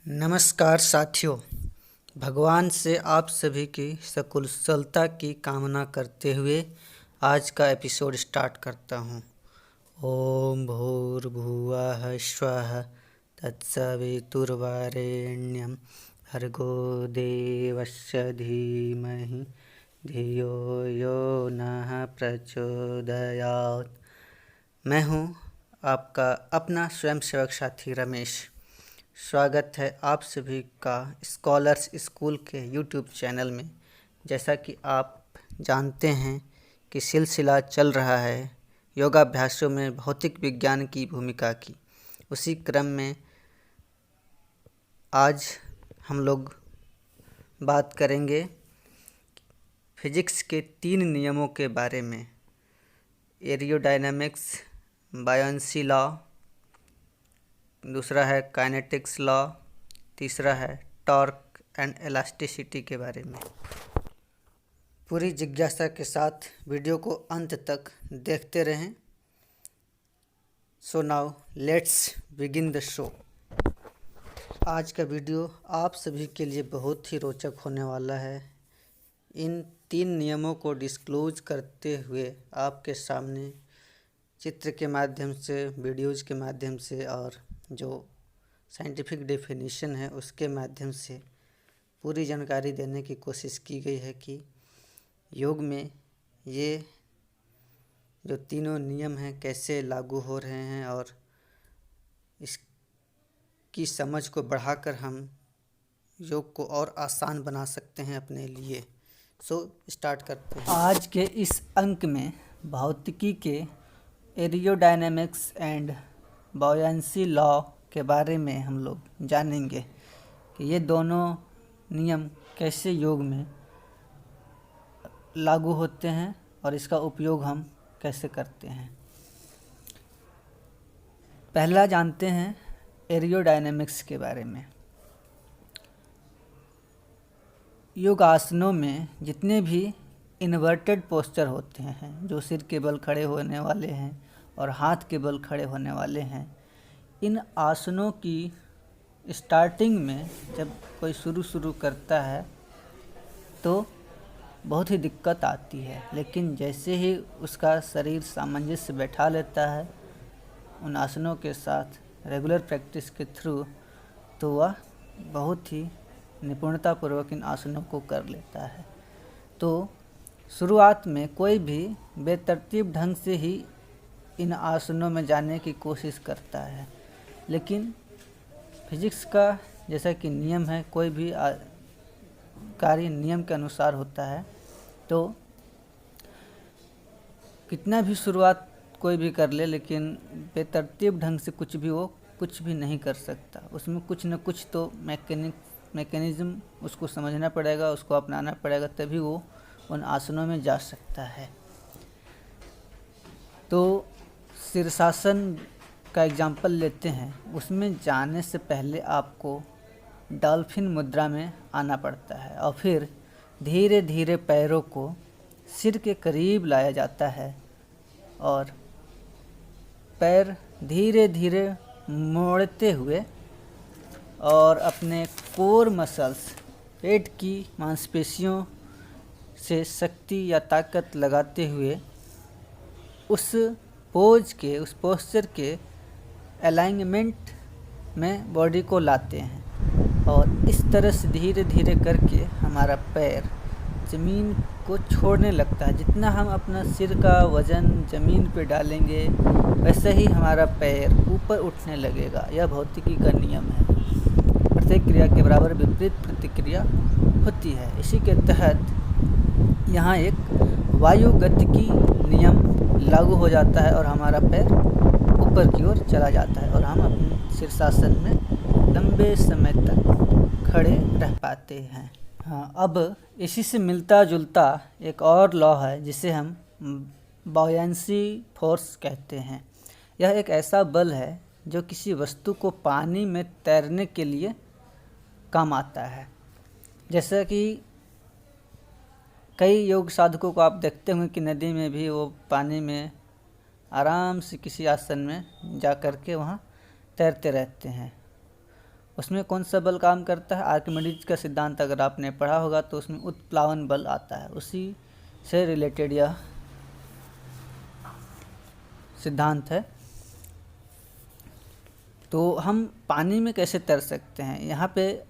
नमस्कार साथियों। भगवान से आप सभी की सकुशलता की कामना करते हुए आज का एपिसोड स्टार्ट करता हूँ। ओम भूर्भुवः स्वः तत्सवितुर्वरेण्यं भर्गो देवस्य धीमहि धियो यो नः प्रचोदयात्। मैं हूँ आपका अपना स्वयंसेवक साथी रमेश। स्वागत है आप सभी का स्कॉलर्स स्कूल के यूट्यूब चैनल में। जैसा कि आप जानते हैं कि सिलसिला चल रहा है योगाभ्यासों में भौतिक विज्ञान की भूमिका की। उसी क्रम में आज हम लोग बात करेंगे फिजिक्स के 3 नियमों के बारे में। एरियोडायनामिक्स, बायोंसी लॉ, दूसरा है काइनेटिक्स लॉ, तीसरा है टॉर्क एंड इलास्टिसिटी के बारे में। पूरी जिज्ञासा के साथ वीडियो को अंत तक देखते रहें। So now let's begin the show. आज का वीडियो आप सभी के लिए बहुत ही रोचक होने वाला है। इन 3 नियमों को डिस्क्लोज करते हुए आपके सामने चित्र के माध्यम से, वीडियोज़ के माध्यम से और जो साइंटिफिक डेफिनेशन है उसके माध्यम से पूरी जानकारी देने की कोशिश की गई है कि योग में ये जो तीनों नियम हैं कैसे लागू हो रहे हैं और इसकी समझ को बढ़ाकर हम योग को और आसान बना सकते हैं अपने लिए। सो स्टार्ट करते हैं। आज के इस अंक में भौतिकी के एरियोडायनेमिक्स एंड बायोंसी लॉ के बारे में हम लोग जानेंगे कि ये दोनों नियम कैसे योग में लागू होते हैं और इसका उपयोग हम कैसे करते हैं। पहला जानते हैं एरियोडायनेमिक्स के बारे में। योगासनों में जितने भी इन्वर्टेड पोस्चर होते हैं, जो सिर के बल खड़े होने वाले हैं और हाथ के बल खड़े होने वाले हैं, इन आसनों की स्टार्टिंग में जब कोई शुरू करता है तो बहुत ही दिक्कत आती है, लेकिन जैसे ही उसका शरीर सामंजस्य बैठा लेता है उन आसनों के साथ रेगुलर प्रैक्टिस के थ्रू, तो वह बहुत ही निपुणतापूर्वक इन आसनों को कर लेता है। तो शुरुआत में कोई भी बेतरतीब ढंग से ही इन आसनों में जाने की कोशिश करता है, लेकिन फिजिक्स का जैसा कि नियम है, कोई भी कार्य नियम के अनुसार होता है। तो कितना भी शुरुआत कोई भी कर ले, लेकिन बेतरतीब ढंग से वो कुछ भी नहीं कर सकता। उसमें कुछ न कुछ तो मैकेनिज्म उसको समझना पड़ेगा, उसको अपनाना पड़ेगा, तभी वो उन आसनों में जा सकता है। तो शीर्षासन का एग्जाम्पल लेते हैं। उसमें जाने से पहले आपको डॉल्फिन मुद्रा में आना पड़ता है और फिर धीरे धीरे पैरों को सिर के करीब लाया जाता है और पैर धीरे धीरे मोड़ते हुए और अपने कोर मसल्स, पेट की मांसपेशियों से शक्ति या ताकत लगाते हुए उस पोस्चर के अलाइनमेंट में बॉडी को लाते हैं और इस तरह से धीरे धीरे करके हमारा पैर ज़मीन को छोड़ने लगता है। जितना हम अपना सिर का वज़न ज़मीन पे डालेंगे वैसे ही हमारा पैर ऊपर उठने लगेगा। यह भौतिकी का नियम है। प्रत्येक क्रिया के बराबर विपरीत प्रतिक्रिया होती है। इसी के तहत यहाँ एक वायु गतिकी नियम लागू हो जाता है और हमारा पैर ऊपर की ओर चला जाता है और हम अपने शीर्षासन में लंबे समय तक खड़े रह पाते हैं। हाँ, अब इसी से मिलता जुलता एक और लॉ है जिसे हम बायोंसी फोर्स कहते हैं। यह एक ऐसा बल है जो किसी वस्तु को पानी में तैरने के लिए काम आता है। जैसा कि कई योग साधकों को आप देखते होंगे कि नदी में भी वो पानी में आराम से किसी आसन में जा कर के वहाँ तैरते रहते हैं। उसमें कौन सा बल काम करता है? आर्किमिडीज का सिद्धांत अगर आपने पढ़ा होगा तो उसमें उत्प्लावन बल आता है, उसी से रिलेटेड यह सिद्धांत है। तो हम पानी में कैसे तैर सकते हैं? यहाँ पे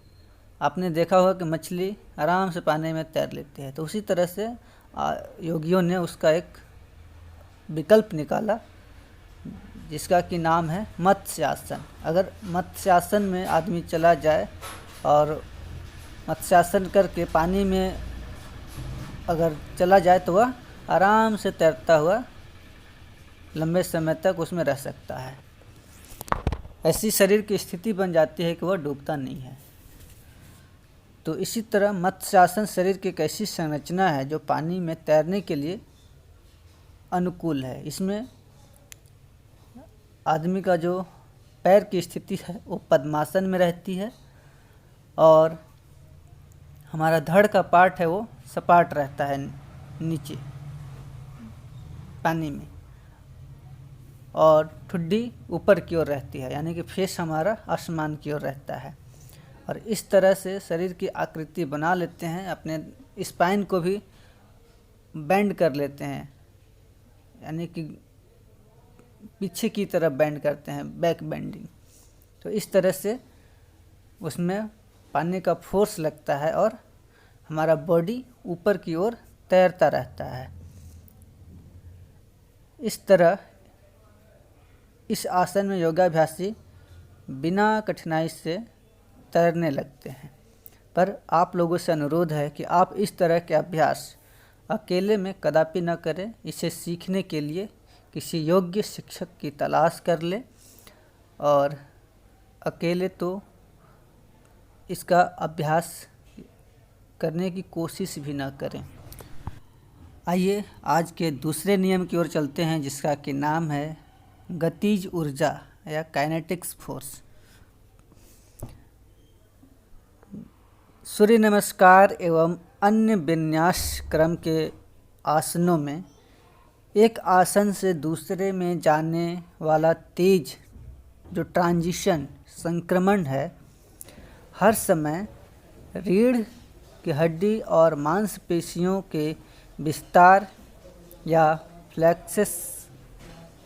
आपने देखा होगा कि मछली आराम से पानी में तैर लेती है, तो उसी तरह से योगियों ने उसका एक विकल्प निकाला जिसका कि नाम है मत्स्यासन। अगर मत्स्यासन में आदमी चला जाए और मत्स्यासन करके पानी में अगर चला जाए तो वह आराम से तैरता हुआ लंबे समय तक उसमें रह सकता है। ऐसी शरीर की स्थिति बन जाती है कि वह डूबता नहीं है। तो इसी तरह मत्स्यासन शरीर की एक ऐसी संरचना है जो पानी में तैरने के लिए अनुकूल है। इसमें आदमी का जो पैर की स्थिति है वो पद्मासन में रहती है और हमारा धड़ का पार्ट है वो सपाट रहता है नीचे पानी में, और ठुड्डी ऊपर की ओर रहती है, यानी कि फेस हमारा आसमान की ओर रहता है। और इस तरह से शरीर की आकृति बना लेते हैं, अपने स्पाइन को भी बेंड कर लेते हैं, यानी कि पीछे की तरफ बेंड करते हैं, बैक बेंडिंग। तो इस तरह से उसमें पानी का फोर्स लगता है और हमारा बॉडी ऊपर की ओर तैरता रहता है। इस तरह इस आसन में योगाभ्यासी बिना कठिनाई से तैरने लगते हैं। पर आप लोगों से अनुरोध है कि आप इस तरह के अभ्यास अकेले में कदापि न करें। इसे सीखने के लिए किसी योग्य शिक्षक की तलाश कर लें और अकेले तो इसका अभ्यास करने की कोशिश भी न करें। आइए आज के दूसरे नियम की ओर चलते हैं, जिसका कि नाम है गतिज ऊर्जा या काइनेटिक्स फोर्स। सूर्य नमस्कार एवं अन्य विन्यास क्रम के आसनों में एक आसन से दूसरे में जाने वाला तेज जो ट्रांजिशन संक्रमण है, हर समय रीढ़ की हड्डी और मांसपेशियों के विस्तार या फ्लेक्सस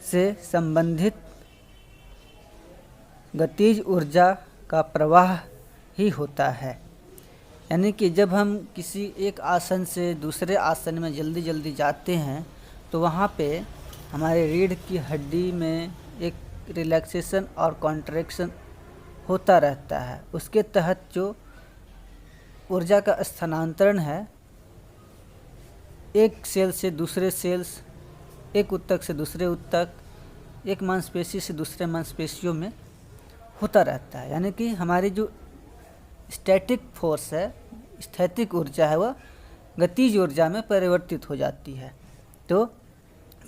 से संबंधित गतिज ऊर्जा का प्रवाह ही होता है। यानी कि जब हम किसी एक आसन से दूसरे आसन में जल्दी जल्दी जाते हैं तो वहाँ पे हमारे रीढ़ की हड्डी में एक रिलैक्सेशन और कॉन्ट्रैक्शन होता रहता है। उसके तहत जो ऊर्जा का स्थानांतरण है एक सेल से दूसरे सेल्स, एक ऊतक से दूसरे ऊतक, एक मांसपेशी से दूसरे मांसपेशियों में होता रहता है। यानी कि हमारी जो स्टैटिक फोर्स है, स्थैतिक ऊर्जा है, वह गतिज ऊर्जा में परिवर्तित हो जाती है। तो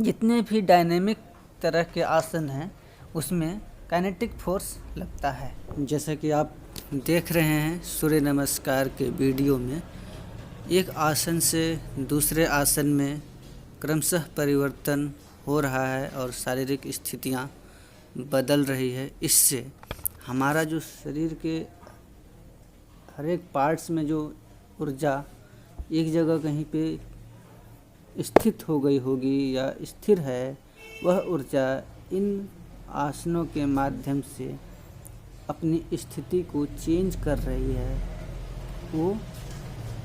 जितने भी डायनेमिक तरह के आसन हैं उसमें काइनेटिक फोर्स लगता है। जैसा कि आप देख रहे हैं सूर्य नमस्कार के वीडियो में, एक आसन से दूसरे आसन में क्रमशः परिवर्तन हो रहा है और शारीरिक स्थितियां बदल रही है। इससे हमारा जो शरीर के हर एक पार्ट्स में जो ऊर्जा एक जगह कहीं पे स्थित हो गई होगी या स्थिर है, वह ऊर्जा इन आसनों के माध्यम से अपनी स्थिति को चेंज कर रही है, वो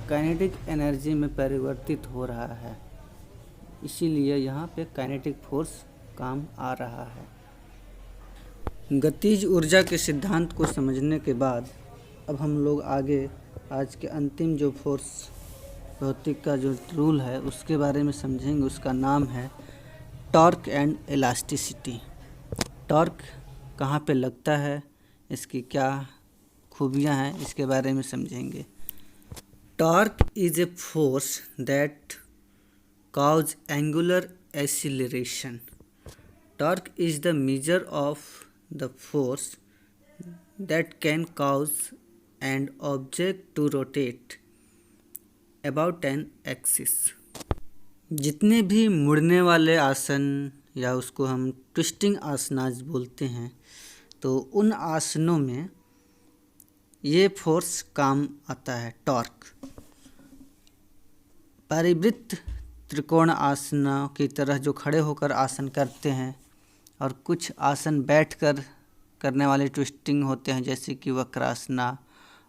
काइनेटिक एनर्जी में परिवर्तित हो रहा है। इसीलिए यहाँ पे काइनेटिक फोर्स काम आ रहा है। गतिज ऊर्जा के सिद्धांत को समझने के बाद अब हम लोग आगे आज के अंतिम जो फोर्स भौतिक का जो रूल है उसके बारे में समझेंगे। उसका नाम है टॉर्क एंड इलास्टिसिटी। टॉर्क कहाँ पे लगता है, इसकी क्या खूबियाँ हैं, इसके बारे में समझेंगे। Torque is a force that cause angular acceleration. Torque is the measure of the force that can cause an object to rotate about an axis. जितने भी मुड़ने वाले आसन या उसको हम ट्विस्टिंग आसनाज बोलते हैं, तो उन आसनों में ये फोर्स काम आता है टॉर्क। परिवृत्त त्रिकोण आसनों की तरह जो खड़े होकर आसन करते हैं और कुछ आसन बैठकर करने वाले ट्विस्टिंग होते हैं जैसे कि वक्रासना,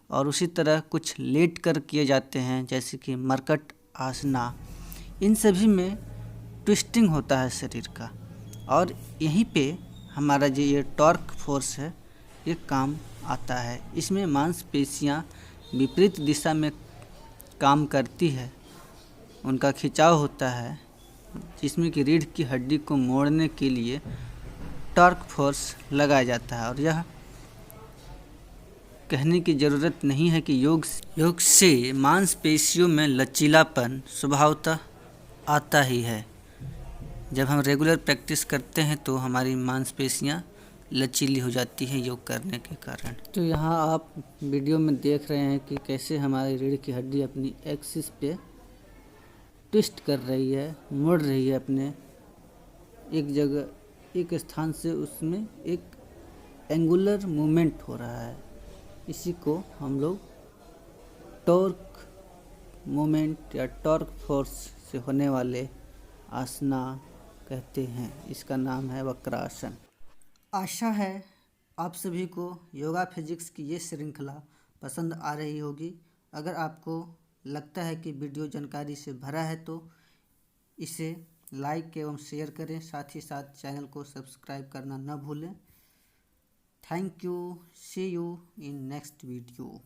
और उसी तरह कुछ लेट कर किए जाते हैं जैसे कि मरकट आसना। इन सभी में ट्विस्टिंग होता है शरीर का, और यहीं पे हमारा जो ये टॉर्क फोर्स है ये काम आता है। इसमें मांसपेशियां विपरीत दिशा में काम करती है, उनका खिंचाव होता है, जिसमें कि रीढ़ की हड्डी को मोड़ने के लिए टॉर्क फोर्स लगाया जाता है। और यह कहने की ज़रूरत नहीं है कि योग से मांसपेशियों में लचीलापन स्वभावतः आता ही है। जब हम रेगुलर प्रैक्टिस करते हैं तो हमारी मांसपेशियां लचीली हो जाती हैं योग करने के कारण। तो यहाँ आप वीडियो में देख रहे हैं कि कैसे हमारी रीढ़ की हड्डी अपनी एक्सिस पे ट्विस्ट कर रही है, मुड़ रही है अपने एक जगह, एक स्थान से उसमें एक एंगुलर मूवमेंट हो रहा है। इसी को हम लोग टॉर्क मूवमेंट या टॉर्क फोर्स से होने वाले आसना कहते हैं। इसका नाम है वक्रासन। आशा है आप सभी को योगा फिजिक्स की ये श्रृंखला पसंद आ रही होगी। अगर आपको लगता है कि वीडियो जानकारी से भरा है तो इसे लाइक एवं शेयर करें, साथ ही साथ चैनल को सब्सक्राइब करना न भूलें। Thank you, see you in next video.